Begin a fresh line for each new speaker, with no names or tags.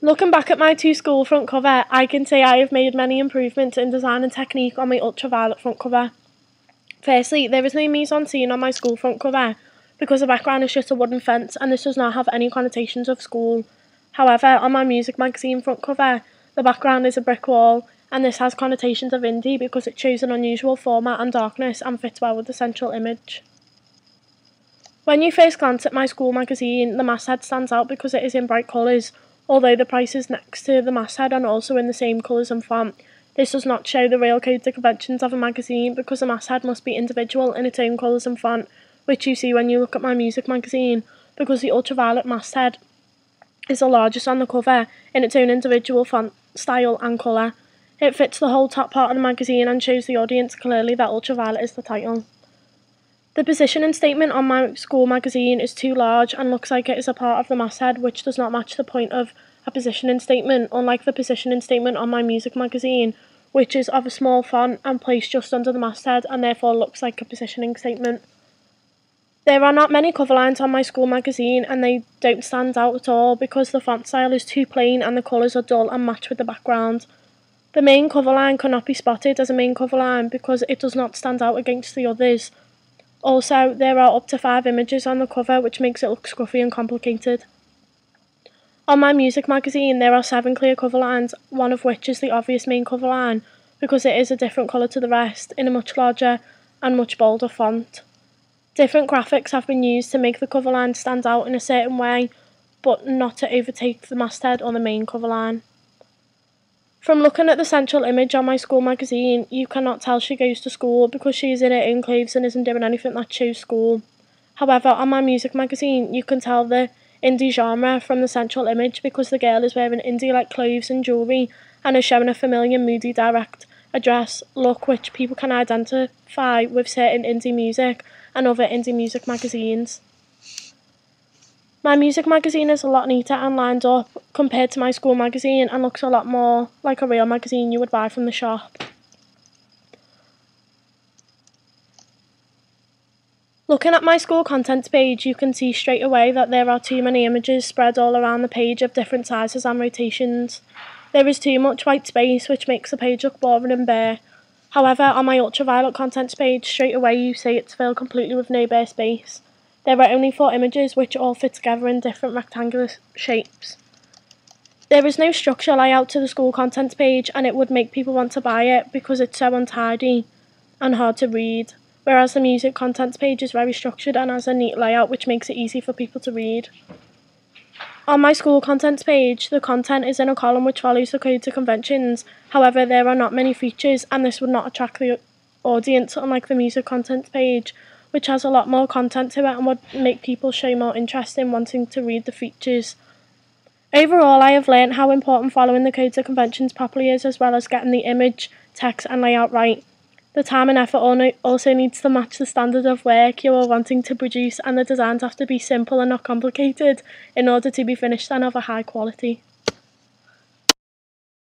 Looking back at my two school front cover, I can say I have made many improvements in design and technique on my ultraviolet front cover. Firstly, there is no mise-en-scene on my school front cover because the background is just a wooden fence and this does not have any connotations of school. However, on my music magazine front cover, the background is a brick wall and this has connotations of indie because it shows an unusual format and darkness and fits well with the central image. When you first glance at my school magazine, the masthead stands out because it is in bright colours, although the prices next to the masthead are also in the same colours and font. This does not show the real codes and conventions of a magazine because the masthead must be individual in its own colours and font, which you see when you look at my music magazine, because the ultraviolet masthead is the largest on the cover in its own individual font style and colour. It fits the whole top part of the magazine and shows the audience clearly that ultraviolet is the title. The positioning statement on my school magazine is too large and looks like it is a part of the masthead, which does not match the point of a positioning statement, unlike the positioning statement on my music magazine, which is of a small font and placed just under the masthead and therefore looks like a positioning statement. There are not many cover lines on my school magazine and they don't stand out at all because the font style is too plain and the colours are dull and match with the background. The main cover line cannot be spotted as a main cover line because it does not stand out against the others. Also, there are up to 5 images on the cover, which makes it look scruffy and complicated. On my music magazine, there are 7 clear cover lines, one of which is the obvious main cover line, because it is a different colour to the rest, in a much larger and much bolder font. Different graphics have been used to make the cover line stand out in a certain way, but not to overtake the masthead or the main cover line. From looking at the central image on my school magazine, you cannot tell she goes to school because she is in her own clothes and isn't doing anything that shows school. However, on my music magazine, you can tell the indie genre from the central image because the girl is wearing indie-like clothes and jewellery and is showing a familiar, moody, direct address look which people can identify with certain indie music and other indie music magazines. My music magazine is a lot neater and lined up compared to my school magazine and looks a lot more like a real magazine you would buy from the shop. Looking at my school contents page, you can see straight away that there are too many images spread all around the page of different sizes and rotations. There is too much white space which makes the page look boring and bare. However, on my ultraviolet contents page, straight away you see it's filled completely with no bare space. There are only 4 images which all fit together in different rectangular shapes. There is no structure layout to the school contents page and it would make people want to buy it because it's so untidy and hard to read, whereas the music contents page is very structured and has a neat layout which makes it easy for people to read. On my school contents page, the content is in a column which follows the codes and conventions, however there are not many features and this would not attract the audience unlike the music contents page, which has a lot more content to it and would make people show more interest in wanting to read the features. Overall, I have learnt how important following the codes and conventions properly is, as well as getting the image, text and layout right. The time and effort also needs to match the standard of work you are wanting to produce, and the designs have to be simple and not complicated in order to be finished and of a high quality.